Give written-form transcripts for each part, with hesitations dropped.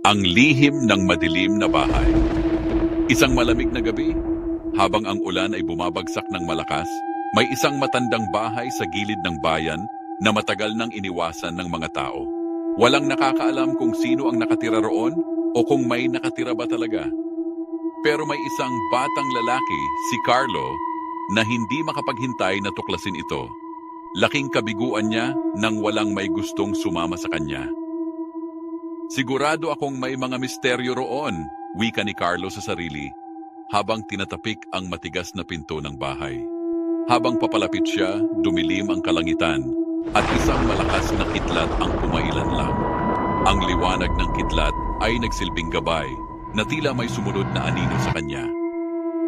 Ang lihim ng madilim na bahay. Isang malamig na gabi, habang ang ulan ay bumabagsak ng malakas, may isang matandang bahay sa gilid ng bayan na matagal nang iniwasan ng mga tao. Walang nakakaalam kung sino ang nakatira roon o kung may nakatira ba talaga. Pero may isang batang lalaki, si Carlo, na hindi makapaghintay na tuklasin ito. Laking kabiguan niya nang walang may gustong sumama sa kanya. Sigurado akong may mga misteryo roon, wika ni Carlo sa sarili, habang tinatapik ang matigas na pinto ng bahay. Habang papalapit siya, dumilim ang kalangitan, at isang malakas na kidlat ang pumailanlang. Ang liwanag ng kidlat ay nagsilbing gabay, na tila may sumunod na anino sa kanya.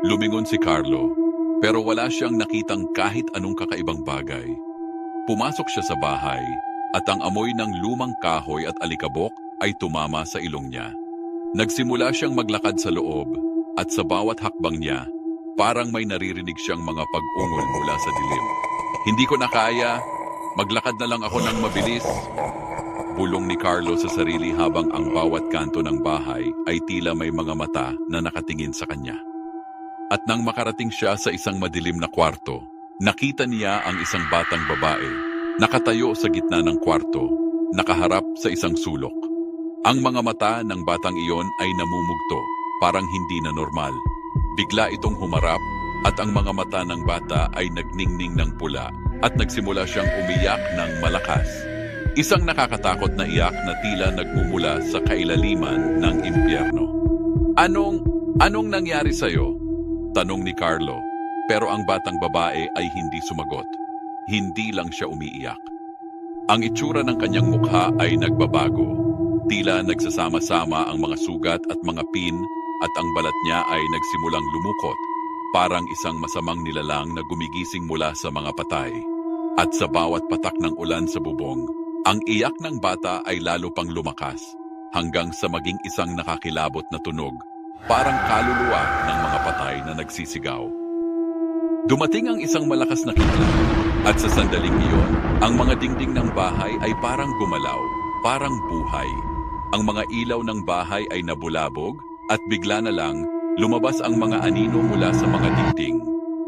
Lumingon si Carlo, pero wala siyang nakitang kahit anong kakaibang bagay. Pumasok siya sa bahay, at ang amoy ng lumang kahoy at alikabok ay tumama sa ilong niya. Nagsimula siyang maglakad sa loob, at sa bawat hakbang niya, parang may naririnig siyang mga pag-ungol mula sa dilim. Hindi ko na kaya, maglakad na lang ako ng mabilis. Bulong ni Carlo sa sarili habang ang bawat kanto ng bahay ay tila may mga mata na nakatingin sa kanya. At nang makarating siya sa isang madilim na kwarto, nakita niya ang isang batang babae, nakatayo sa gitna ng kwarto, nakaharap sa isang sulok. Ang mga mata ng batang iyon ay namumugto, parang hindi na normal. Bigla itong humarap at ang mga mata ng bata ay nagningning ng pula at nagsimula siyang umiyak ng malakas. Isang nakakatakot na iyak na tila nagmumula sa kailaliman ng impyerno. Anong nangyari sa'yo? Tanong ni Carlo, pero ang batang babae ay hindi sumagot. Hindi lang siya umiiyak. Ang itsura ng kanyang mukha ay nagbabago. Tila nagsasama-sama ang mga sugat at mga pin at ang balat niya ay nagsimulang lumukot, parang isang masamang nilalang na gumigising mula sa mga patay. At sa bawat patak ng ulan sa bubong, ang iyak ng bata ay lalo pang lumakas, hanggang sa maging isang nakakilabot na tunog, parang kaluluwa ng mga patay na nagsisigaw. Dumating ang isang malakas na kidlat, at sa sandaling iyon, ang mga dingding ng bahay ay parang gumalaw, parang buhay. Ang mga ilaw ng bahay ay nabulabog at bigla na lang lumabas ang mga anino mula sa mga dingding.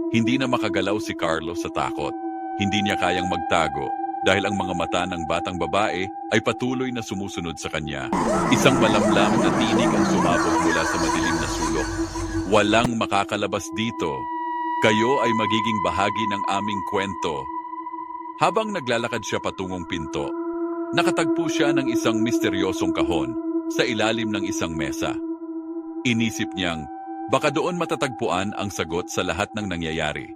Hindi na makagalaw si Carlo sa takot. Hindi niya kayang magtago dahil ang mga mata ng batang babae ay patuloy na sumusunod sa kanya. Isang malamlam na tinig ang sumabog mula sa madilim na sulok. Walang makakalabas dito. Kayo ay magiging bahagi ng aming kwento. Habang naglalakad siya patungong pinto, nakatagpo siya ng isang misteryosong kahon sa ilalim ng isang mesa. Inisip niyang baka doon matatagpuan ang sagot sa lahat ng nangyayari.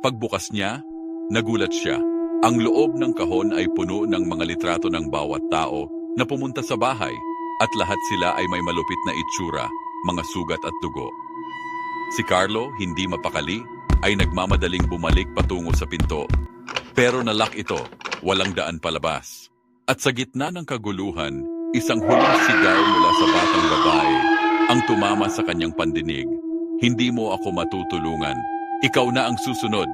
Pagbukas niya, nagulat siya. Ang loob ng kahon ay puno ng mga litrato ng bawat tao na pumunta sa bahay at lahat sila ay may malupit na itsura, mga sugat at dugo. Si Carlo, hindi mapakali, ay nagmamadaling bumalik patungo sa pinto. Pero nalock ito, walang daan palabas. At sa gitna ng kaguluhan, isang huling sigaw mula sa batang babae ang tumama sa kanyang pandinig. Hindi mo ako matutulungan. Ikaw na ang susunod.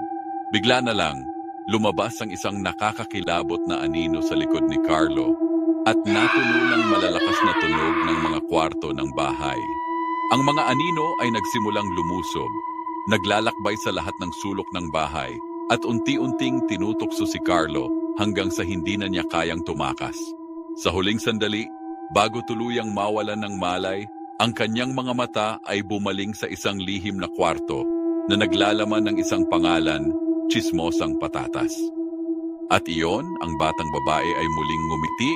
Bigla na lang, lumabas ang isang nakakakilabot na anino sa likod ni Carlo at natulo ng malalakas na tunog ng mga kwarto ng bahay. Ang mga anino ay nagsimulang lumusob, naglalakbay sa lahat ng sulok ng bahay at unti-unting tinutokso si Carlo hanggang sa hindi na niya kayang tumakas. Sa huling sandali, bago tuluyang mawalan ng malay, ang kanyang mga mata ay bumaling sa isang lihim na kwarto na naglalaman ng isang pangalan, Chismosang Patatas. At iyon, ang batang babae ay muling ngumiti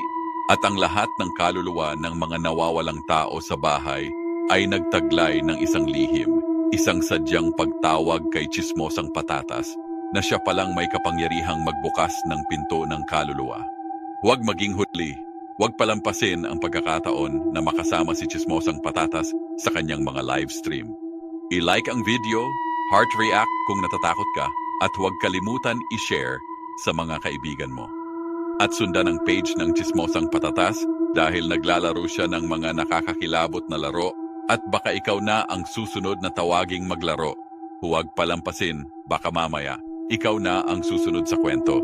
at ang lahat ng kaluluwa ng mga nawawalang tao sa bahay ay nagtaglay ng isang lihim, isang sadyang pagtawag kay Chismosang Patatas na siya palang may kapangyarihang magbukas ng pinto ng kaluluwa. Huwag maging huli, huwag palampasin ang pagkakataon na makasama si Chismosang Patatas sa kanyang mga live stream. I-like ang video, heart react kung natatakot ka, at huwag kalimutan i-share sa mga kaibigan mo. At sundan ang page ng Chismosang Patatas dahil naglalaro siya ng mga nakakakilabot na laro at baka ikaw na ang susunod na tawaging maglaro. Huwag palampasin, baka mamaya ikaw na ang susunod sa kwento.